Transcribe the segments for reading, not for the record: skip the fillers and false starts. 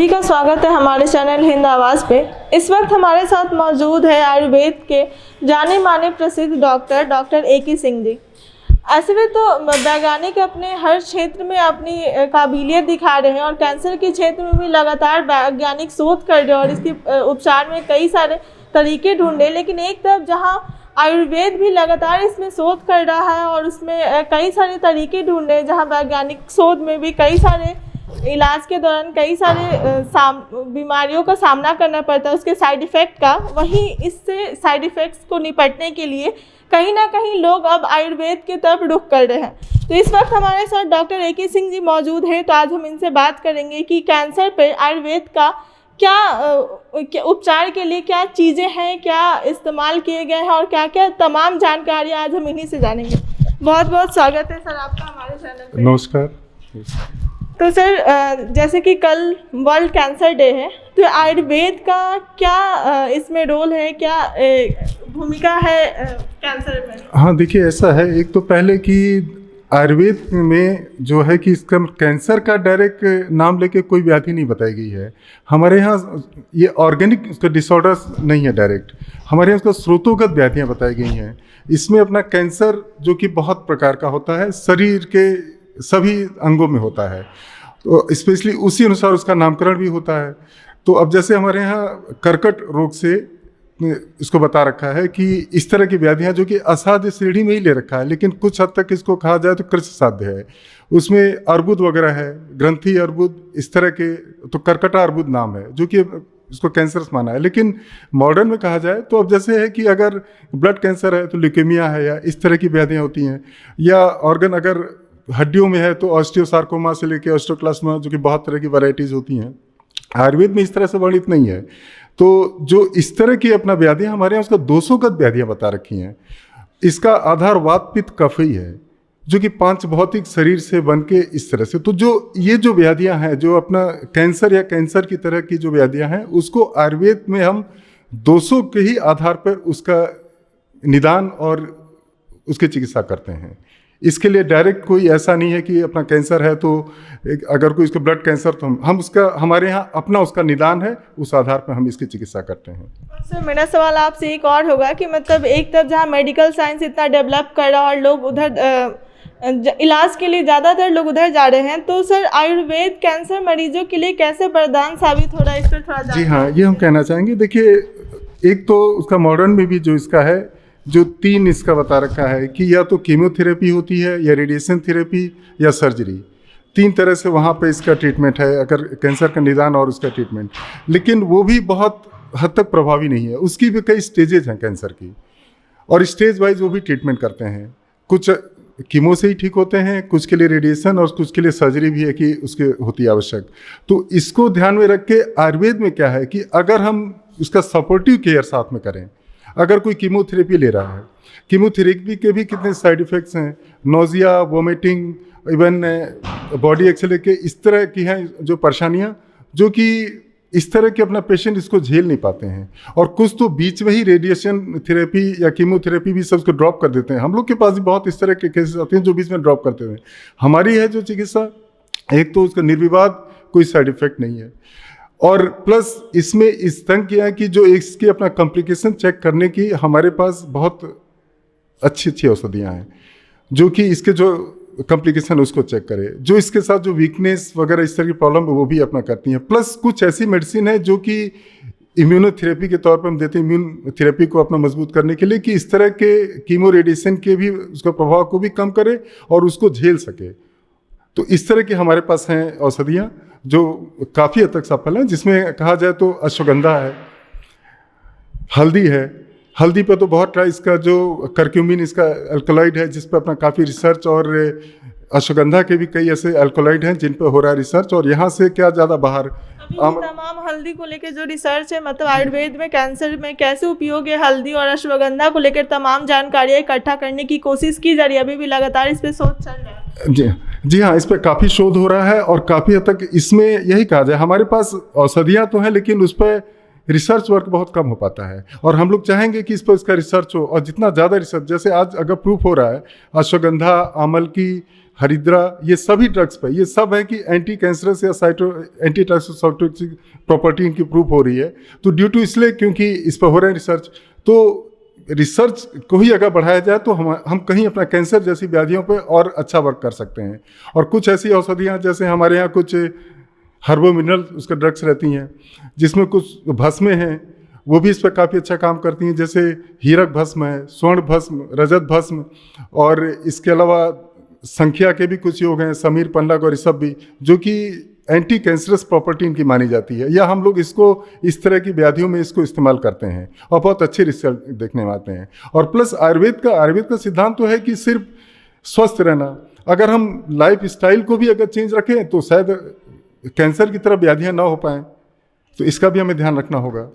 सभी का स्वागत है हमारे चैनल हिंद आवाज़ पे। इस वक्त हमारे साथ मौजूद है आयुर्वेद के जाने माने प्रसिद्ध डॉक्टर ए.के. सिंह जी। ऐसे में तो वैज्ञानिक अपने हर क्षेत्र में अपनी काबिलियत दिखा रहे हैं और कैंसर के क्षेत्र में भी लगातार वैज्ञानिक शोध कर रहे हैं और इसके उपचार में कई सारे तरीके ढूंढे। लेकिन एक तरफ जहाँ आयुर्वेद भी लगातार इसमें शोध कर रहा है और उसमें कई सारे तरीके ढूंढ रहे हैं, जहाँ वैज्ञानिक शोध में भी कई सारे इलाज के दौरान कई सारे बीमारियों का सामना करना पड़ता है, उसके साइड इफ़ेक्ट का। वहीं इससे साइड इफ़ेक्ट्स को निपटने के लिए कहीं ना कहीं लोग अब आयुर्वेद की तरफ रुख कर रहे हैं। तो इस वक्त हमारे साथ डॉक्टर ए.के. सिंह जी मौजूद हैं। तो आज हम इनसे बात करेंगे कि कैंसर पर आयुर्वेद का क्या उपचार के लिए क्या चीज़ें हैं, क्या इस्तेमाल किए गए हैं और क्या क्या तमाम जानकारी आज हम इन्हीं से जानेंगे। बहुत बहुत स्वागत है सर आपका हमारे चैनल पे। नमस्कार। तो सर, जैसे कि कल वर्ल्ड कैंसर डे है, तो आयुर्वेद का क्या इसमें रोल है, क्या भूमिका है कैंसर में? हाँ, देखिए ऐसा है, एक तो पहले कि आयुर्वेद में जो है कि इसका कैंसर का डायरेक्ट नाम लेके कोई व्याधि नहीं बताई गई है। हमारे यहाँ ये ऑर्गेनिक उसका डिसऑर्डर्स नहीं है डायरेक्ट, हमारे यहाँ उसका स्रोतोगत व्याधियाँ बताई गई हैं। इसमें अपना कैंसर जो कि बहुत प्रकार का होता है, शरीर के सभी अंगों में होता है, तो स्पेशली उसी अनुसार उसका नामकरण भी होता है। तो अब जैसे हमारे यहाँ कर्कट रोग से इसको बता रखा है कि इस तरह की व्याधियाँ जो कि असाध्य श्रेणी में ही ले रखा है, लेकिन कुछ हद तक इसको कहा जाए तो कृष्ण साध्य है। उसमें अर्बुद वगैरह है, ग्रंथि अर्बुद, इस तरह के, तो कर्कटा अर्बुद नाम है जो कि इसको कैंसरस माना है। लेकिन मॉडर्न में कहा जाए तो अब जैसे है कि अगर ब्लड कैंसर है तो ल्यूकेमिया है, या इस तरह की व्याधियाँ होती हैं, या ऑर्गन अगर हड्डियों में है तो ऑस्टियोसार्कोमा से लेकर ऑस्टियोक्लास्मा, जो कि बहुत तरह की वैरायटीज़ होती हैं। आयुर्वेद में इस तरह से वर्णित नहीं है। तो जो इस तरह की अपना व्याधियाँ हमारे यहाँ उसका 200 व्याधियाँ बता रखी हैं। इसका आधार वात पित्त कफ ही है, जो कि 5 भौतिक शरीर से बन के इस तरह से। तो जो ये जो व्याधियाँ हैं, जो अपना कैंसर या कैंसर की तरह की जो व्याधियाँ हैं, उसको आयुर्वेद में हम 200 के ही आधार पर उसका निदान और उसकी चिकित्सा करते हैं। इसके लिए डायरेक्ट कोई ऐसा नहीं है कि अपना कैंसर है तो अगर कोई इसको ब्लड कैंसर, तो हम उसका, हमारे यहाँ अपना उसका निदान है, उस आधार पर हम इसकी चिकित्सा करते हैं। सर, मेरा सवाल आपसे एक और होगा कि मतलब एक तरफ जहाँ मेडिकल साइंस इतना डेवलप कर रहा है और लोग उधर इलाज के लिए ज़्यादातर लोग उधर जा रहे हैं, तो सर आयुर्वेद कैंसर मरीजों के लिए कैसे वरदान साबित हो रहा है, इस पर थोड़ा जी हाँ, ये हम कहना चाहेंगे। देखिए, एक तो उसका मॉडर्न में भी जो इसका है, जो 3 इसका बता रखा है कि या तो कीमोथेरेपी होती है, या रेडिएशन थेरेपी, या सर्जरी। 3 तरह से वहाँ पे इसका ट्रीटमेंट है, अगर कैंसर का निदान और उसका ट्रीटमेंट। लेकिन वो भी बहुत हद तक प्रभावी नहीं है, उसकी भी कई स्टेजेज हैं कैंसर की, और स्टेज वाइज वो भी ट्रीटमेंट करते हैं। कुछ कीमो से ही ठीक होते हैं, कुछ के लिए रेडिएशन, और कुछ के लिए सर्जरी भी है कि उसके होती है आवश्यक। तो इसको ध्यान में रख के आयुर्वेद में क्या है कि अगर हम उसका सपोर्टिव केयर साथ में करें, अगर कोई कीमोथेरेपी ले रहा है, कीमोथेरेपी के भी कितने साइड इफ़ेक्ट्स हैं, nausea, vomiting, even body aches लेके इस तरह की हैं जो परेशानियां, जो कि इस तरह के अपना पेशेंट इसको झेल नहीं पाते हैं। और कुछ तो बीच में ही रेडिएशन थेरेपी या कीमोथेरेपी भी सबको ड्रॉप कर देते हैं। हम लोग के पास भी बहुत इस तरह के केसेस आते हैं जो बीच में ड्रॉप करते हैं। हमारी है जो चिकित्सा, एक तो उसका निर्विवाद कोई साइड इफ़ेक्ट नहीं है, और प्लस इसमें इस तंग किया है कि जो इसके अपना कॉम्प्लिकेशन चेक करने की हमारे पास बहुत अच्छी औषधियाँ हैं, जो कि इसके जो कॉम्प्लिकेशन उसको चेक करे, जो इसके साथ जो वीकनेस वगैरह इस तरह की प्रॉब्लम है वो भी अपना करती हैं। प्लस कुछ ऐसी मेडिसिन है जो कि इम्यूनोथेरेपी के तौर पर हम देते हैं, इम्यून थेरेपी को अपना मजबूत करने के लिए, कि इस तरह के कीमो रेडिएशन के भी उसका प्रभाव को भी कम करे और उसको झेल सके। तो इस तरह की हमारे पास हैं औषधियाँ जो काफ़ी हद तक सफल हैं, जिसमें कहा जाए तो अश्वगंधा है, हल्दी है। हल्दी पे तो बहुत ट्राई, इसका जो करक्यूमिन इसका अल्कोलॉइड है, जिस पर अपना काफ़ी रिसर्च, और अश्वगंधा के भी कई ऐसे अल्कोलॉइड हैं जिन पर हो रहा है रिसर्च, और यहाँ से क्या ज़्यादा बाहर तमाम हल्दी को लेकर जो रिसर्च है, मतलब आयुर्वेद में कैंसर में कैसे उपयोग है हल्दी और अश्वगंधा को लेकर तमाम जानकारियाँ इकट्ठा करने की कोशिश की जा रही है। अभी भी लगातार इस पर शोध चल रहा है। जी हाँ, इस पर काफ़ी शोध हो रहा है, और काफ़ी हद तक इसमें यही कहा जाए, हमारे पास औषधियाँ तो हैं लेकिन उस पर रिसर्च वर्क बहुत कम हो पाता है, और हम लोग चाहेंगे कि इस पर इसका रिसर्च हो, और जितना ज़्यादा रिसर्च, जैसे आज अगर प्रूफ हो रहा है अश्वगंधा, आमल की, हरिद्रा, ये सभी ड्रग्स पे ये सब है कि एंटी कैंसरस या एंटी साइटोटॉक्सिक प्रॉपर्टी इनकी प्रूफ हो रही है। तो ड्यू टू इसलिए क्योंकि इस पर हो रहे हैं रिसर्च, तो रिसर्च को ही अगर बढ़ाया जाए तो हम कहीं अपना कैंसर जैसी व्याधियों पे और अच्छा वर्क कर सकते हैं। और कुछ ऐसी औषधियाँ जैसे हमारे यहाँ कुछ हर्बो मिनरल उसका ड्रग्स रहती हैं, जिसमें कुछ भस्में हैं, वो भी इस पर काफ़ी अच्छा काम करती हैं, जैसे हीरक भस्म है, स्वर्ण भस्म, रजत भस्म, और इसके अलावा संख्या के भी कुछ योग हैं, समीर पन्नग और ये सब भी, जो कि एंटी कैंसरस प्रॉपर्टी इनकी मानी जाती है, या हम लोग इसको इस तरह की व्याधियों में इसको इस्तेमाल करते हैं और बहुत अच्छे रिजल्ट देखने में आते हैं। और प्लस आयुर्वेद का सिद्धांत तो है कि सिर्फ स्वस्थ रहना, अगर हम लाइफ स्टाइल को भी अगर चेंज रखें तो शायद कैंसर की तरह व्याधियाँ ना हो पाएँ, तो इसका भी हमें ध्यान रखना होगा।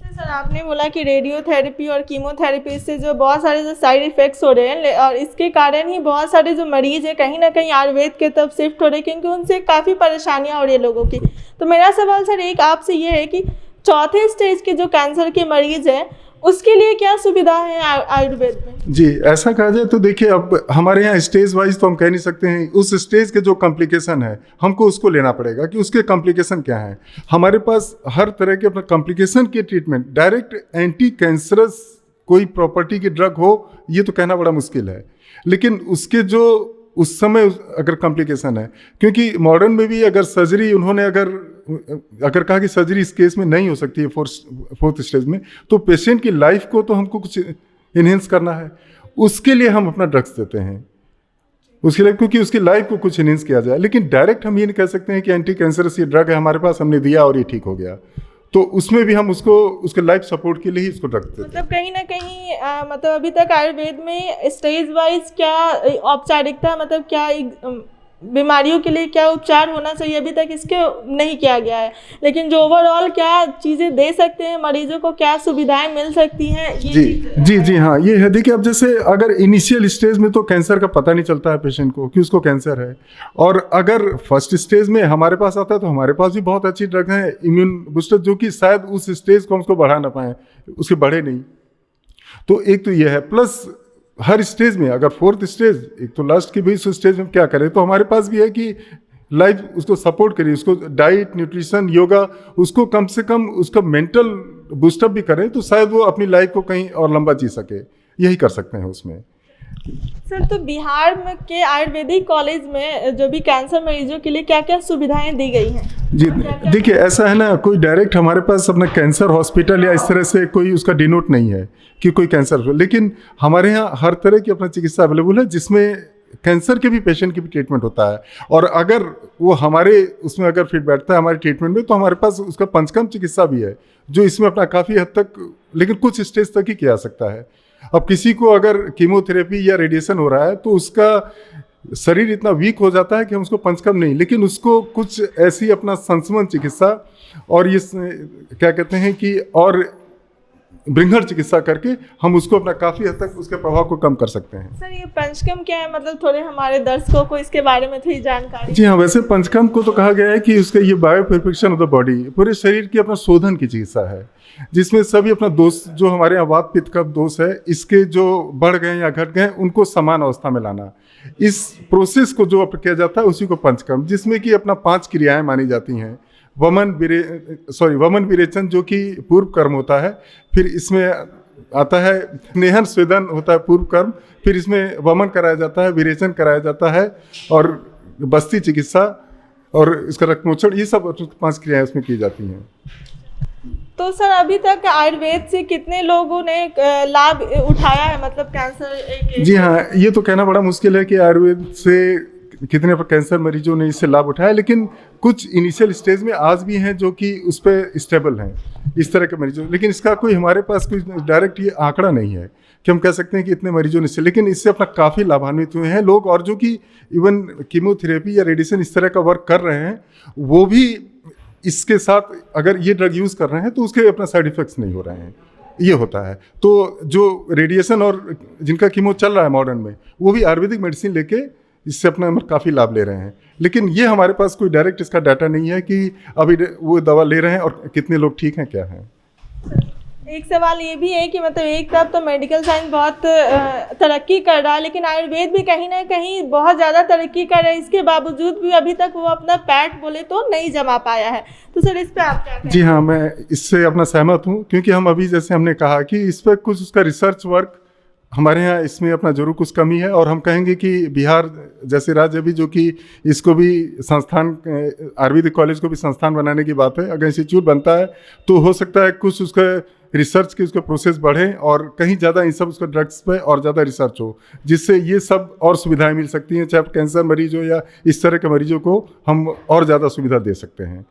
सर, आपने बोला कि रेडियोथेरेपी और कीमोथेरेपी से जो बहुत सारे जो साइड इफ़ेक्ट्स हो रहे हैं, और इसके कारण ही बहुत सारे जो मरीज़ हैं कहीं ना कहीं आयुर्वेद के तरफ शिफ्ट हो रहे हैं, क्योंकि उनसे काफ़ी परेशानियां हो रही है लोगों की। तो मेरा सवाल सर एक आपसे ये है कि चौथे स्टेज के जो कैंसर के मरीज़ हैं उसके लिए क्या सुविधा है आयुर्वेद में? जी, ऐसा कहा जाए तो देखिए, अब हमारे यहाँ स्टेज वाइज तो हम कह नहीं सकते हैं। उस स्टेज के जो कॉम्प्लिकेशन है हमको उसको लेना पड़ेगा कि उसके कॉम्प्लिकेशन क्या है। हमारे पास हर तरह के अपने कॉम्प्लिकेशन के ट्रीटमेंट, डायरेक्ट एंटी कैंसरस कोई प्रॉपर्टी की ड्रग हो ये तो कहना बड़ा मुश्किल है, लेकिन उसके जो उस समय अगर कॉम्प्लिकेशन है, क्योंकि मॉडर्न में भी अगर सर्जरी उन्होंने अगर कहा कि सर्जरी इस केस में नहीं हो सकती है फोर्थ स्टेज में, तो पेशेंट की लाइफ को तो हमको कुछ इन्हेंस करना है, उसके लिए हम अपना ड्रग्स देते हैं उसके लिए, क्योंकि उसकी लाइफ को कुछ इन्हेंस किया जाए। लेकिन डायरेक्ट हम ये नहीं कह सकते हैं कि एंटी कैंसरस ये ड्रग है हमारे पास, हमने दिया और ये ठीक हो गया, तो उसमें भी हम उसके लाइफ सपोर्ट के लिए ही इसको ड्रग देते हैं। मतलब कहीं ना कहीं मतलब अभी तक आयुर्वेद में स्टेज वाइज क्या औपचारिकता, मतलब क्या बीमारियों के लिए क्या उपचार होना चाहिए, अभी तक इसके नहीं किया गया है, लेकिन जो ओवरऑल क्या चीज़ें दे सकते हैं मरीजों को, क्या सुविधाएं मिल सकती हैं, ये जी हाँ, ये है। देखिए, अब जैसे अगर इनिशियल स्टेज में तो कैंसर का पता नहीं चलता है पेशेंट को कि उसको कैंसर है, और अगर फर्स्ट स्टेज में हमारे पास आता है तो हमारे पास भी बहुत अच्छी ड्रग हैं इम्यून बूस्टर, जो कि शायद उस स्टेज को हम उसको बढ़ा ना पाएँ, उसके बढ़े नहीं। तो एक तो ये है, प्लस हर स्टेज में अगर फोर्थ स्टेज, एक तो लास्ट की भी उस स्टेज में क्या करें, तो हमारे पास भी है कि लाइफ उसको सपोर्ट करिए, उसको डाइट, न्यूट्रिशन, योगा, उसको कम से कम उसका मेंटल बूस्टअप भी करें, तो शायद वो अपनी लाइफ को कहीं और लंबा जी सके। यही कर सकते हैं उसमें। सर, तो बिहार में के आयुर्वेदिक कॉलेज में जो भी कैंसर मरीजों के लिए क्या क्या सुविधाएं दी गई हैं? जी देखिए, ऐसा है ना, कोई डायरेक्ट हमारे पास अपना कैंसर हॉस्पिटल या इस तरह से कोई उसका डिनोट नहीं है कि कोई कैंसर हो, लेकिन हमारे यहाँ हर तरह की अपना चिकित्सा अवेलेबल है, जिसमें कैंसर के भी पेशेंट की भी ट्रीटमेंट होता है। और अगर वो हमारे उसमें अगर फिट बैठता है हमारे ट्रीटमेंट में, तो हमारे पास उसका पंचकर्म चिकित्सा भी है, जो इसमें अपना काफ़ी हद तक, लेकिन कुछ स्टेज तक ही किया जा सकता है। अब किसी को अगर कीमोथेरेपी या रेडिएशन हो रहा है तो उसका शरीर इतना वीक हो जाता है कि हम उसको पंचकर्म नहीं, लेकिन उसको कुछ ऐसी अपना संस्मरण चिकित्सा और ये क्या कहते हैं कि और बृंघर चिकित्सा करके हम उसको अपना काफ़ी हद तक उसके प्रभाव को कम कर सकते हैं। सर, ये पंचकर्म क्या है, मतलब थोड़े हमारे दर्शकों को इसके बारे में थोड़ी जानकारी? जी हाँ, वैसे पंचकर्म को तो कहा गया है कि उसका ये bio preparation of the body, पूरे शरीर की अपना शोधन की चिकित्सा है, जिसमें सभी अपना दोष, जो हमारे यहाँ वात पित्त का दोष है, इसके जो बढ़ गए या घट गए उनको समान अवस्था में लाना, इस प्रोसेस को जो किया जाता है उसी को पंचकर्म, जिसमें कि अपना 5 क्रियाएं मानी जाती हैं। वमन विरेचन जो कि पूर्व कर्म होता है, फिर इसमें आता है स्नेहन स्वेदन होता है पूर्व कर्म, फिर इसमें वमन कराया जाता है, विरेचन कराया जाता है, और बस्ती चिकित्सा और इसका रक्तमोचन, ये सब 5 क्रियाएं इसमें की जाती हैं। तो सर, अभी तक आयुर्वेद से कितने लोगों ने लाभ उठाया है, मतलब कैंसर? जी हाँ, ये तो कहना बड़ा मुश्किल है कि आयुर्वेद से कितने कैंसर मरीजों ने इससे लाभ उठाया, लेकिन कुछ इनिशियल स्टेज में आज भी हैं जो कि उस पर स्टेबल हैं इस तरह के मरीजों, लेकिन इसका कोई हमारे पास कोई डायरेक्ट ये आंकड़ा नहीं है कि हम कह सकते हैं कि इतने मरीजों ने, लेकिन इससे अपना काफ़ी लाभान्वित हुए हैं लोग, और जो कि इवन कीमोथेरेपी या रेडिएशन इस तरह का वर्क कर रहे हैं, वो भी इसके साथ अगर ये ड्रग यूज़ कर रहे हैं तो उसके अपना साइड इफ़ेक्ट्स नहीं हो रहे हैं, ये होता है। तो जो रेडिएशन और जिनका कीमो चल रहा है मॉडर्न में, वो भी आयुर्वेदिक मेडिसिन लेके इससे अपना काफ़ी लाभ ले रहे हैं, लेकिन ये हमारे पास कोई डायरेक्ट इसका डाटा नहीं है कि अभी वो दवा ले रहे हैं और कितने लोग ठीक हैं क्या हैं। एक सवाल ये भी है कि मतलब एक तरफ तो मेडिकल साइंस बहुत तरक्की कर रहा है, लेकिन आयुर्वेद भी कहीं ना कहीं बहुत ज़्यादा तरक्की कर रहा है, इसके बावजूद भी अभी तक वो अपना पैठ बोले तो नहीं जमा पाया है। तो सर इस पे आप क्या कहेंगे? जी हाँ, मैं इससे अपना सहमत हूँ, क्योंकि हम अभी जैसे हमने कहा कि इस पर कुछ उसका रिसर्च वर्क हमारे यहाँ इसमें अपना जरूर कुछ कमी है। और हम कहेंगे कि बिहार जैसे राज्य भी, जो कि इसको भी संस्थान, आयुर्वेदिक कॉलेज को भी संस्थान बनाने की बात है, अगर इंस्टीट्यूट बनता है तो हो सकता है कुछ उसका रिसर्च की उसका प्रोसेस बढ़े और कहीं ज़्यादा इन सब उसका ड्रग्स पे और ज़्यादा रिसर्च हो, जिससे ये सब और सुविधाएं मिल सकती हैं, चाहे कैंसर मरीज हो या इस तरह के मरीजों को हम और ज़्यादा सुविधा दे सकते हैं।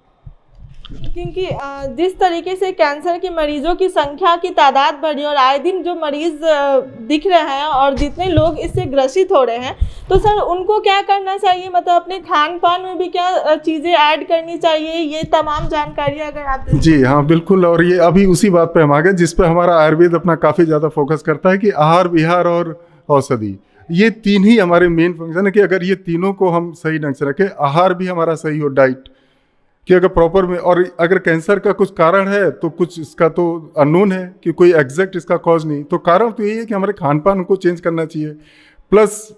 क्योंकि जिस तरीके से कैंसर के मरीजों की संख्या की तादाद बढ़ी और आए दिन जो मरीज दिख रहे हैं और जितने लोग इससे ग्रसित हो रहे हैं, तो सर उनको क्या करना चाहिए? मतलब अपने खान पान में भी क्या चीज़ें ऐड करनी चाहिए? ये तमाम जानकारी अगर आप जी हाँ, बिल्कुल। और ये अभी उसी बात पे हम आ गए जिस पे हमारा आयुर्वेद अपना काफ़ी ज़्यादा फोकस करता है कि आहार, विहार और औषधि, ये तीन ही हमारे मेन फंक्शन है। कि अगर ये तीनों को हम सही ढंग से रखें, आहार भी हमारा सही हो, डाइट कि अगर प्रॉपर में, और अगर कैंसर का कुछ कारण है तो कुछ इसका तो अननोन है कि कोई एग्जैक्ट इसका कॉज नहीं, तो कारण तो यही है कि हमारे खान पान को चेंज करना चाहिए, प्लस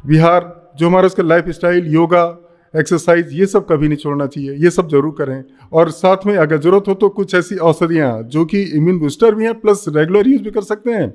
विहार जो हमारा उसका लाइफ स्टाइल, योगा, एक्सरसाइज, ये सब कभी नहीं छोड़ना चाहिए, ये सब जरूर करें। और साथ में अगर ज़रूरत हो तो कुछ ऐसी औषधियाँ जो कि इम्यून बूस्टर भी हैं, प्लस रेगुलर यूज़ भी कर सकते हैं,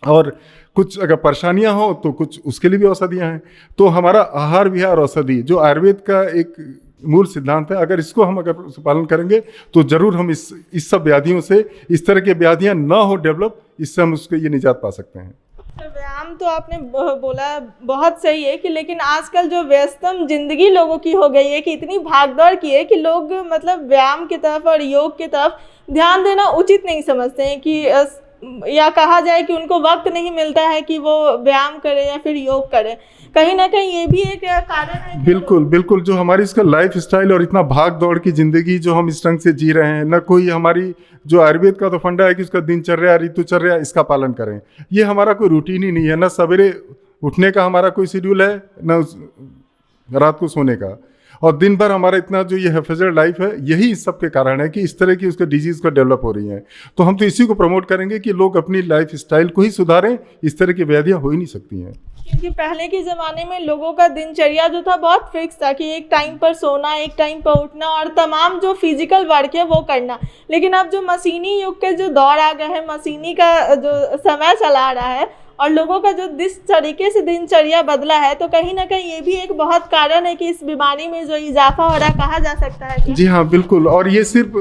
और कुछ अगर परेशानियाँ हो तो कुछ उसके लिए भी औषधियाँ हैं। तो हमारा आहार, विहार, औषधि जो आयुर्वेद का एक मूल सिद्धांत है, अगर इसको हम अगर पालन करेंगे तो ज़रूर हम इस सब व्याधियों से, इस तरह की व्याधियाँ ना हो डेवलप, इससे हम उसको ये निजात पा सकते हैं। व्यायाम तो आपने बोला बहुत सही है कि, लेकिन आजकल जो व्यस्तम जिंदगी लोगों की हो गई है कि इतनी भागदौड़ की है कि लोग मतलब व्यायाम की तरफ और योग की तरफ ध्यान देना उचित नहीं समझते हैं कि या कहा जाए कि उनको वक्त नहीं मिलता है कि वो व्यायाम करें या फिर योग करें। कहीं ना कहीं ये भी एक कारण है। बिल्कुल बिल्कुल, जो हमारी इसका लाइफ स्टाइल और इतना भाग दौड़ की ज़िंदगी जो हम इस ढंग से जी रहे हैं, ना कोई हमारी जो आयुर्वेद का तो फंडा है कि उसका दिनचर्या, ऋतुचर्या, इसका पालन करें, ये हमारा कोई रूटीन ही नहीं है। ना सवेरे उठने का हमारा कोई शेड्यूल है, ना रात को सोने का, और दिन भर हमारा इतना जो ये हेफेजर लाइफ है, यही इस सब के कारण है कि इस तरह की उसका डिजीज़ का डेवलप हो रही है। तो हम तो इसी को प्रमोट करेंगे कि लोग अपनी लाइफ स्टाइल को ही सुधारें, इस तरह की व्याधियाँ हो ही नहीं सकती हैं। क्योंकि पहले के ज़माने में लोगों का दिनचर्या जो था बहुत फिक्स था कि एक टाइम पर सोना, एक टाइम पर उठना और तमाम जो फिजिकल वर्क है वो करना। लेकिन अब जो मशीनी युग के जो दौर आ गए हैं, मशीनी का जो समय चला रहा है और लोगों का जो जिस तरीके से दिनचर्या बदला है, तो कहीं ना कहीं ये भी एक बहुत कारण है कि इस बीमारी में जो इजाफा हो रहा है, कहा जा सकता है। जी हाँ, बिल्कुल। और ये सिर्फ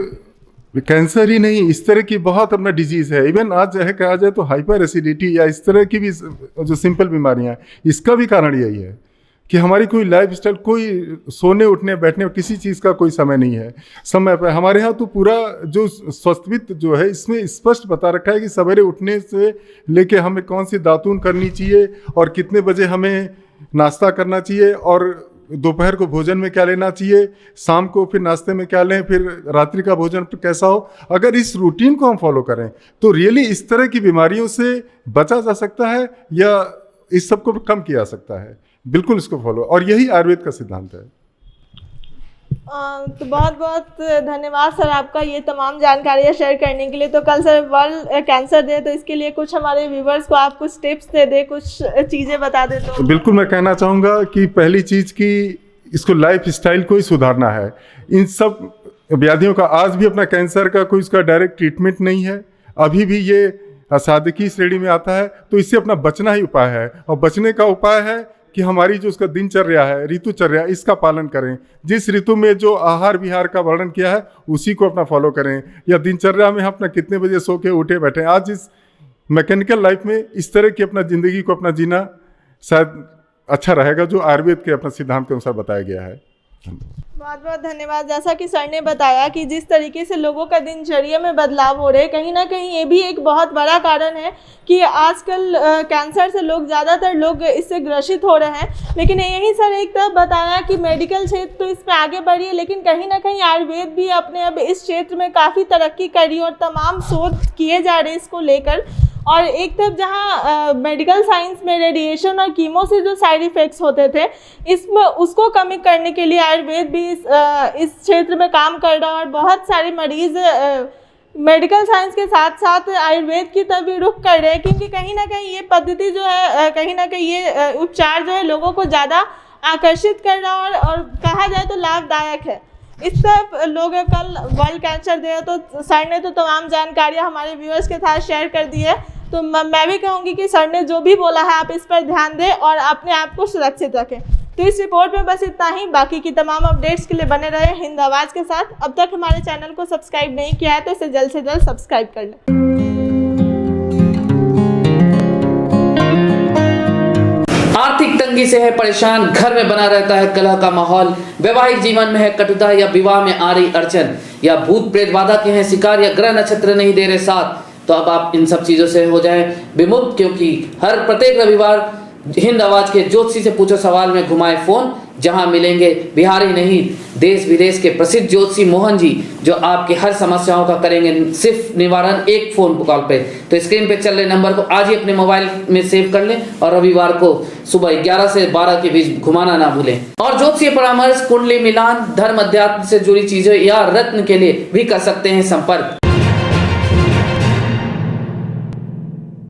कैंसर ही नहीं, इस तरह की बहुत अपना डिजीज़ है। इवन आज जो है कहा जाए तो हाइपर एसिडिटी या इस तरह की भी जो सिंपल बीमारियां, इसका भी कारण यही है कि हमारी कोई लाइफ स्टाइल, कोई सोने उठने बैठने किसी चीज़ का कोई समय नहीं है समय पर। हमारे यहाँ तो पूरा जो स्वास्थ्यवित्त जो है, इसमें स्पष्ट बता रखा है कि सवेरे उठने से लेके हमें कौन सी दातून करनी चाहिए और कितने बजे हमें नाश्ता करना चाहिए, और दोपहर को भोजन में क्या लेना चाहिए, शाम को फिर नाश्ते में क्या लें, फिर रात्रि का भोजन कैसा हो। अगर इस रूटीन को हम फॉलो करें तो रियली इस तरह की बीमारियों से बचा जा सकता है या इस सब को कम किया जा सकता है। बिल्कुल इसको फॉलो, और यही आयुर्वेद का सिद्धांत है। तो बहुत बहुत धन्यवाद सर आपका ये तमाम जानकारियाँ शेयर करने के लिए। तो कल सर वर्ल्ड कैंसर डे, तो इसके लिए कुछ हमारे व्यूवर्स को आप कुछ टिप्स दे दे, कुछ चीज़ें बता दे। तो बिल्कुल, मैं कहना चाहूँगा कि पहली चीज़ कि इसको लाइफ स्टाइल को ही सुधारना है। इन सब व्याधियों का आज भी अपना कैंसर का कोई इसका डायरेक्ट ट्रीटमेंट नहीं है, अभी भी ये असाध्यकी श्रेणी में आता है। तो इससे अपना बचना ही उपाय है, और बचने का उपाय है कि हमारी जो उसका दिनचर्या है, ऋतुचर्या, इसका पालन करें। जिस ऋतु में जो आहार विहार का वर्णन किया है उसी को अपना फॉलो करें, या दिनचर्या में अपना कितने बजे सो के उठे बैठे। आज इस मैकेनिकल लाइफ में इस तरह की अपना ज़िंदगी को अपना जीना शायद अच्छा रहेगा, जो आयुर्वेद के अपना सिद्धांत के अनुसार बताया गया है। बहुत बहुत धन्यवाद। जैसा कि सर ने बताया कि जिस तरीके से लोगों का दिनचर्या में बदलाव हो रहे हैं, कहीं ना कहीं ये भी एक बहुत बड़ा कारण है कि आजकल कैंसर से ज़्यादातर लोग इससे ग्रसित हो रहे हैं। लेकिन यही सर एक तरफ बताया कि मेडिकल क्षेत्र तो इसमें आगे बढ़ी है, लेकिन कहीं ना कहीं आयुर्वेद भी अपने अब इस क्षेत्र में काफ़ी तरक्की कर रही है और तमाम शोध किए जा रहे हैं इसको लेकर। और एक तरफ जहाँ मेडिकल साइंस में रेडिएशन और कीमो से जो साइड इफ़ेक्ट्स होते थे, इसमें उसको कमी करने के लिए आयुर्वेद भी इस क्षेत्र में काम कर रहा है और बहुत सारे मरीज़ मेडिकल साइंस के साथ साथ आयुर्वेद की तरफ भी रुख कर रहे हैं, क्योंकि कहीं ना कहीं ये पद्धति जो है कहीं ना कहीं ये उपचार जो है लोगों को ज़्यादा आकर्षित कर रहा है और कहा जाए तो लाभदायक है। इस तरफ लोग कल वर्ल्ड कैंसर डे है, तो सर ने तो तमाम जानकारियाँ हमारे व्यूअर्स के साथ शेयर कर दी है। तो मैं भी कहूँगी कि सर ने जो भी बोला है आप इस पर ध्यान दें और अपने आप को सुरक्षित रखें। तो इस रिपोर्ट में बस इतना ही। बाकी की तमाम अपडेट्स के लिए बने रहे हिंद आवाज़ के साथ। अब तक हमारे चैनल को सब्सक्राइब नहीं किया है तो इसे जल्द से जल्द सब्सक्राइब कर लें। आर्थिक तंगी से है परेशान, घर में बना रहता है कलह का माहौल, वैवाहिक जीवन में है कटुता या विवाह में आ रही अड़चन, या भूत प्रेत बाधा के हैं शिकार, या ग्रह नक्षत्र नहीं दे रहे साथ, तो अब आप इन सब चीजों से हो जाएं विमुक्त, क्योंकि हर प्रत्येक रविवार हिंद आवाज के ज्योतिषी से पूछो सवाल में घुमाए फोन, जहां मिलेंगे बिहारी नहीं देश विदेश के प्रसिद्ध ज्योतिषी मोहन जी, जो आपके हर समस्याओं का करेंगे सिर्फ निवारण एक फोन कॉल पे। तो स्क्रीन पे चल रहे नंबर को आज ही अपने मोबाइल में सेव कर लें और रविवार को सुबह 11 से 12 के बीच घुमाना ना भूलें। और ज्योतिषीय परामर्श, कुंडली मिलान, धर्म अध्यात्म से जुड़ी चीजें या रत्न के लिए भी कर सकते हैं संपर्क।